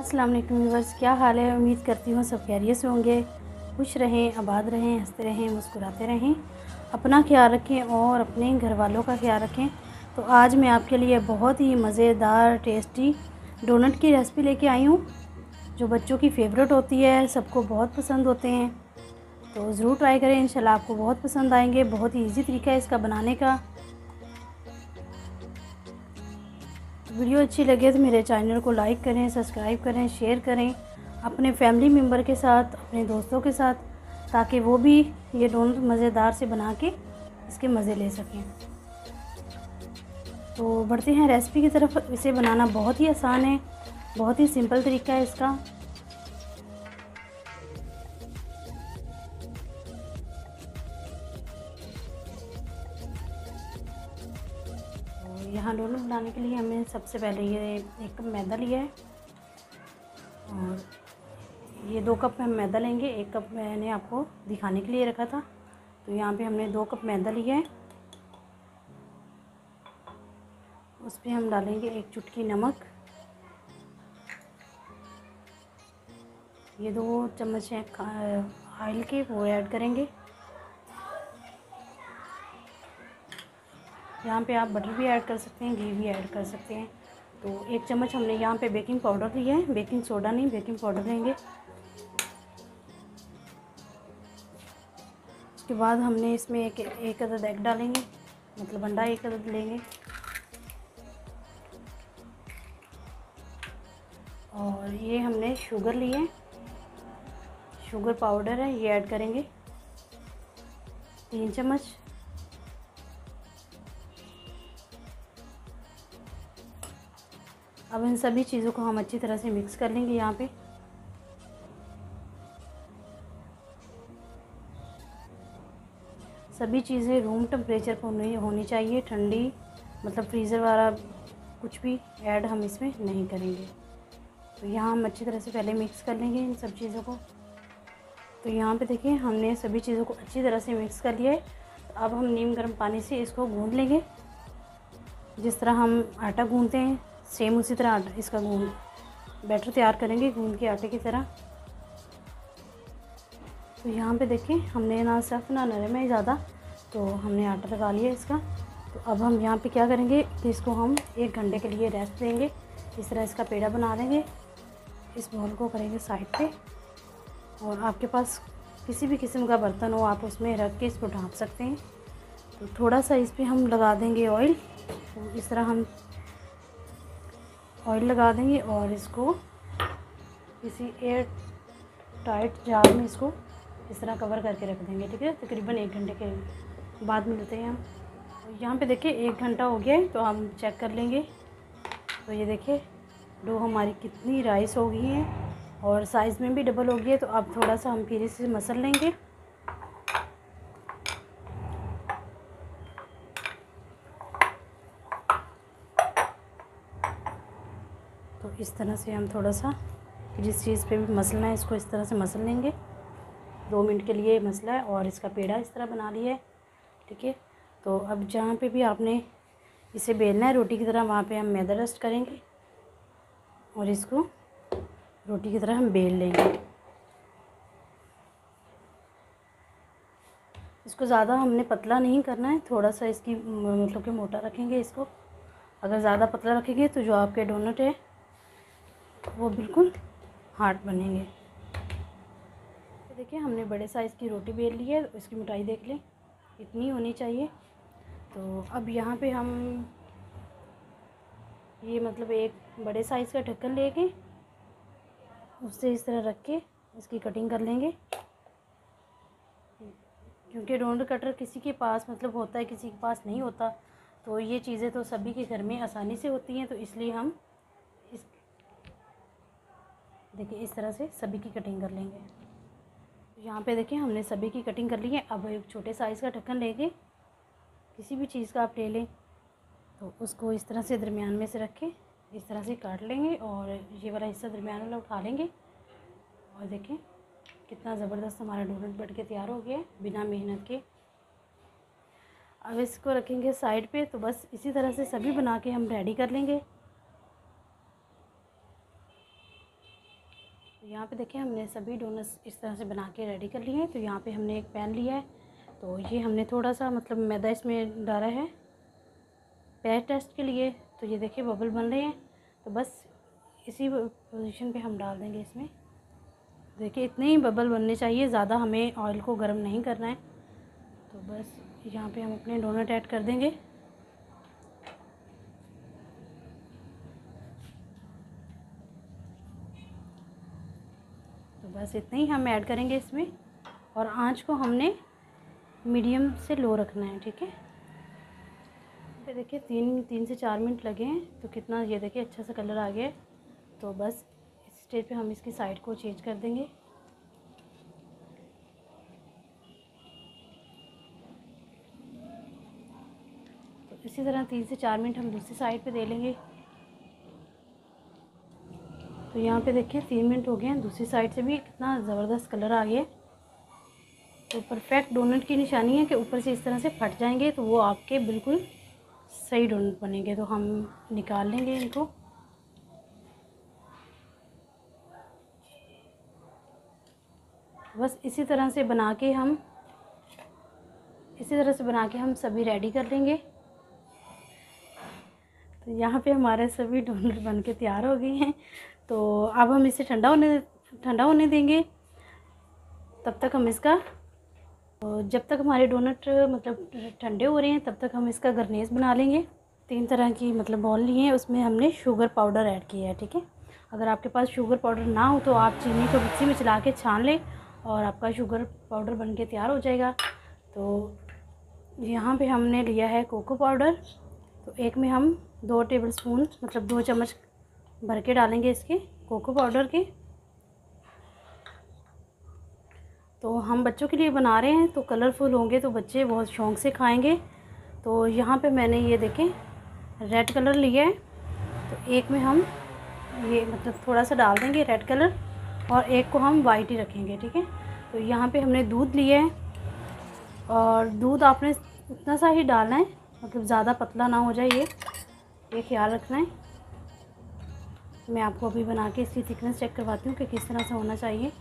अस्सलाम वालेकुम व्यूअर्स, क्या हाल है। उम्मीद करती हूँ सब खैरियत से होंगे। खुश रहें, आबाद रहें, हंसते रहें, मुस्कुराते रहें। अपना ख्याल रखें और अपने घर वालों का ख्याल रखें। तो आज मैं आपके लिए बहुत ही मज़ेदार टेस्टी डोनट की रेसिपी लेके आई हूँ, जो बच्चों की फेवरेट होती है, सबको बहुत पसंद होते हैं। तो ज़रूर ट्राई करें, इंशाल्लाह आपको बहुत पसंद आएंगे। बहुत ही ईजी तरीका है इसका बनाने का। वीडियो अच्छी लगे तो मेरे चैनल को लाइक करें, सब्सक्राइब करें, शेयर करें अपने फैमिली मेम्बर के साथ, अपने दोस्तों के साथ, ताकि वो भी ये डोनट मज़ेदार से बना के इसके मज़े ले सकें। तो बढ़ते हैं रेसिपी की तरफ। इसे बनाना बहुत ही आसान है, बहुत ही सिंपल तरीका है इसका। तो यहाँ डोनट बनाने के लिए हमें सबसे पहले ये 1 कप मैदा लिया है और ये 2 कप हम मैदा लेंगे। 1 कप मैंने आपको दिखाने के लिए रखा था। तो यहाँ पे हमने 2 कप मैदा लिया है। उस पर हम डालेंगे 1 चुटकी नमक। ये 2 चम्मच हैं ऑयल के, वो ऐड करेंगे। यहाँ पे आप बटर भी ऐड कर सकते हैं, घी भी ऐड कर सकते हैं। तो 1 चम्मच हमने यहाँ पे बेकिंग पाउडर लिया है, बेकिंग सोडा नहीं, बेकिंग पाउडर लेंगे। उसके बाद हमने इसमें एक अदद एग डालेंगे, मतलब अंडा 1 अदद लेंगे। और ये हमने शुगर ली है, शुगर पाउडर है, ये ऐड करेंगे 3 चम्मच। अब इन सभी चीज़ों को हम अच्छी तरह से मिक्स कर लेंगे। यहाँ पे सभी चीज़ें रूम टेम्परेचर पर होनी चाहिए, ठंडी, मतलब फ्रीज़र वाला कुछ भी ऐड हम इसमें नहीं करेंगे। तो यहाँ हम अच्छी तरह से पहले मिक्स कर लेंगे इन सब चीज़ों को। तो यहाँ पे देखिए हमने सभी चीज़ों को अच्छी तरह से मिक्स कर लिया है। तो अब हम नीम गर्म पानी से इसको गूँध लेंगे। जिस तरह हम आटा गूँधते हैं सेम उसी तरह आटा इसका बैटर तैयार करेंगे, गूँध के आटे की तरह। तो यहाँ पे देखिए हमने ना सख्त ना नरम है ज़्यादा, तो हमने आटा लगा लिया इसका। तो अब हम यहाँ पे क्या करेंगे कि इसको हम 1 घंटे के लिए रेस्ट देंगे। इस तरह इसका पेड़ा बना देंगे। इस बॉल को करेंगे साइड पे, और आपके पास किसी भी किस्म का बर्तन हो आप उसमें रख के इसको ढाँप सकते हैं। तो थोड़ा सा इस पर हम लगा देंगे ऑयल। तो इस तरह हम ऑयल लगा देंगे और इसको किसी एयर टाइट जार में इसको इस तरह कवर करके रख देंगे। ठीक है, तकरीबन 1 घंटे के बाद मिलते हैं हम। तो यहाँ पे देखिए 1 घंटा हो गया है, तो हम चेक कर लेंगे। तो ये देखिए डो हमारी कितनी राइस हो गई है और साइज़ में भी डबल हो गई है। तो अब थोड़ा सा हम फिर इसे मसल लेंगे। तो इस तरह से हम थोड़ा सा जिस चीज़ पे भी मसलना है इसको इस तरह से मसल लेंगे। 2 मिनट के लिए मसला है और इसका पेड़ा इस तरह बना लिया है। ठीक है, तो अब जहाँ पे भी आपने इसे बेलना है रोटी की तरह, वहाँ पे हम मैदा डस्ट करेंगे और इसको रोटी की तरह हम बेल लेंगे। इसको ज़्यादा हमने पतला नहीं करना है, थोड़ा सा इसकी मतलब कि मोटा रखेंगे इसको। अगर ज़्यादा पतला रखेंगे तो जो आपके डोनट है वो बिल्कुल हार्ड बनेंगे। तो देखिए हमने बड़े साइज़ की रोटी बेल ली है, इसकी मोटाई देख लें, इतनी होनी चाहिए। तो अब यहाँ पे हम ये मतलब एक बड़े साइज़ का ढक्कन लेके उससे इस तरह रख के इसकी कटिंग कर लेंगे। क्योंकि डोनट कटर किसी के पास मतलब होता है, किसी के पास नहीं होता, तो ये चीज़ें तो सभी के घर में आसानी से होती हैं। तो इसलिए हम इस देखिए इस तरह से सभी की कटिंग कर लेंगे। यहाँ पे देखिए हमने सभी की कटिंग कर ली है। अब एक छोटे साइज़ का ढक्कन लेके किसी भी चीज़ का आप ले लें, तो उसको इस तरह से दरमियान में से रख के इस तरह से काट लेंगे और ये वाला हिस्सा दरमियान वाला उठा लेंगे। और देखें कितना ज़बरदस्त हमारा डोनट बन के तैयार हो गया है बिना मेहनत के। अब इसको रखेंगे साइड पे। तो बस इसी तरह से सभी बना के हम रेडी कर लेंगे। तो यहाँ पे देखिए हमने सभी डोनट्स इस तरह से बना के रेडी कर लिए हैं। तो यहाँ पे हमने एक पैन लिया है, तो ये हमने थोड़ा सा मतलब मैदा इसमें डाला है पैर टेस्ट के लिए। तो ये देखिए बबल बन रहे हैं, तो बस इसी पोजीशन पे हम डाल देंगे इसमें। देखिए इतने ही बबल बनने चाहिए, ज़्यादा हमें ऑयल को गर्म नहीं करना है। तो बस यहाँ पे हम अपने डोनट ऐड कर देंगे। तो बस इतना ही हम ऐड करेंगे इसमें, और आंच को हमने मीडियम से लो रखना है, ठीक है। तो देखिए 3 से 4 मिनट लगे हैं, तो कितना ये देखिए अच्छा सा कलर आ गया है। तो बस इस स्टेज पे हम इसकी साइड को चेंज कर देंगे। तो इसी तरह 3 से 4 मिनट हम दूसरी साइड पे दे लेंगे। तो यहाँ पे देखिए 3 मिनट हो गए हैं, दूसरी साइड से भी कितना ज़बरदस्त कलर आ गया। तो परफेक्ट डोनट की निशानी है कि ऊपर से इस तरह से फट जाएंगे, तो वो आपके बिल्कुल सही डोनट बनेंगे। तो हम निकाल लेंगे इनको। बस इसी तरह से बना के हम सभी रेडी कर लेंगे। तो यहाँ पे हमारे सभी डोनट बन के तैयार हो गए हैं। तो अब हम इसे ठंडा होने देंगे। तब तक हम इसका, तो जब तक हमारे डोनट मतलब ठंडे हो रहे हैं तब तक हम इसका गर्नेश बना लेंगे। 3 तरह की मतलब बॉल ली हैं, उसमें हमने शुगर पाउडर ऐड किया है, ठीक है। अगर आपके पास शुगर पाउडर ना हो तो आप चीनी को मिक्सी में चला के छान लें और आपका शुगर पाउडर बन के तैयार हो जाएगा। तो यहाँ पे हमने लिया है कोको पाउडर। तो एक में हम 2 टेबलस्पून मतलब 2 चम्मच भर के डालेंगे इसके कोको पाउडर के। तो हम बच्चों के लिए बना रहे हैं, तो कलरफुल होंगे तो बच्चे बहुत शौक़ से खाएंगे। तो यहाँ पे मैंने ये देखें रेड कलर लिया है, तो एक में हम ये मतलब थोड़ा सा डाल देंगे रेड कलर, और एक को हम वाइट ही रखेंगे, ठीक है। तो यहाँ पे हमने दूध लिया है, और दूध आपने उतना सा ही डालना है, मतलब ज़्यादा पतला ना हो जाए, ये ख्याल रखना है। मैं आपको अभी बना के इसकी थिकनेस चेक करवाती हूँ कि किस तरह से होना चाहिए।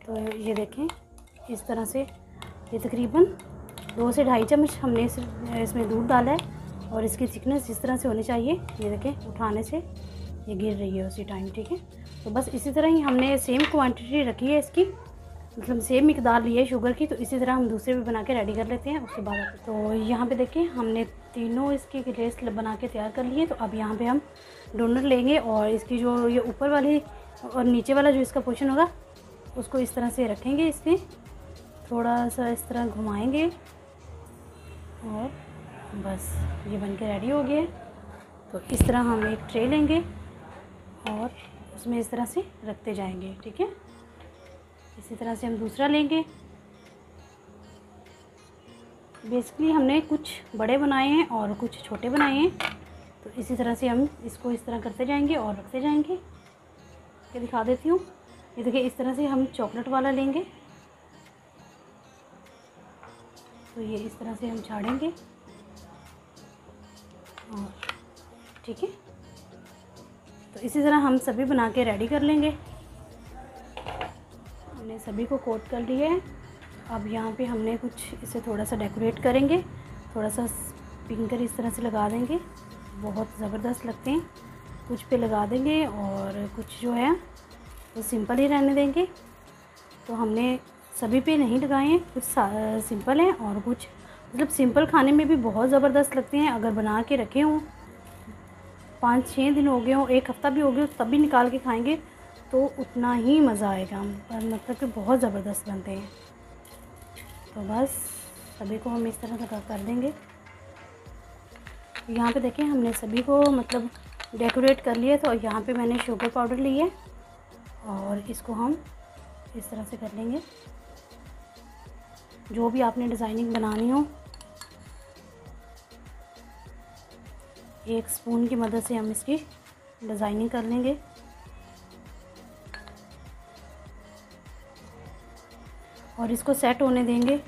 तो ये देखें इस तरह से, ये तकरीबन 2 से 2.5 चम्मच हमने इसमें दूध डाला है, और इसकी थिकनेस इस तरह से होनी चाहिए। ये देखें उठाने से ये गिर रही है उसी टाइम, ठीक है। तो बस इसी तरह ही हमने सेम क्वांटिटी रखी है इसकी, मतलब सेम मिकदार ली है शुगर की। तो इसी तरह हम दूसरे भी बना के रेडी कर लेते हैं उसके बाद। तो यहाँ पे देखिए हमने तीनों इसकी ग्लेस बना के तैयार कर लिए। तो अब यहाँ पे हम डोनट लेंगे, और इसकी जो ये ऊपर वाली और नीचे वाला जो इसका पोर्शन होगा उसको इस तरह से रखेंगे, इसमें थोड़ा सा इस तरह घुमाएंगे, और बस ये बन के रेडी हो गया। तो इस तरह हम एक ट्रे लेंगे और उसमें इस तरह से रखते जाएंगे, ठीक है। इसी तरह से हम दूसरा लेंगे। बेसिकली हमने कुछ बड़े बनाए हैं और कुछ छोटे बनाए हैं, तो इसी तरह से हम इसको इस तरह करते जाएंगे और रखते जाएंगे। ये दिखा देती हूँ, ये देखिए इस तरह से हम चॉकलेट वाला लेंगे, तो ये इस तरह से हम छाड़ेंगे, और ठीक है। तो इसी तरह हम सभी बना के रेडी कर लेंगे। हमने सभी को कोट कर लिया है। अब यहाँ पे हमने कुछ इसे थोड़ा सा डेकोरेट करेंगे, थोड़ा सा स्प्रिंकल इस तरह से लगा देंगे, बहुत ज़बरदस्त लगते हैं। कुछ पे लगा देंगे और कुछ जो है वो सिंपल ही रहने देंगे। तो हमने सभी पे नहीं लगाए हैं, कुछ सिंपल हैं और कुछ मतलब सिंपल खाने में भी बहुत ज़बरदस्त लगते हैं। अगर बना के रखे हों 5-6 दिन हो गए हों, 1 हफ़्ता भी हो गया, तब भी निकाल के खाएंगे तो उतना ही मज़ा आएगा, मतलब कि बहुत ज़बरदस्त बनते हैं। तो बस सभी को हम इस तरह से कर देंगे। यहाँ पे देखें हमने सभी को मतलब डेकोरेट कर लिया। तो यहाँ पे मैंने शुगर पाउडर ली है और इसको हम इस तरह से कर लेंगे। जो भी आपने डिज़ाइनिंग बनानी हो, 1 स्पून की मदद से हम इसकी डिज़ाइनिंग कर लेंगे। और इसको सेट होने देंगे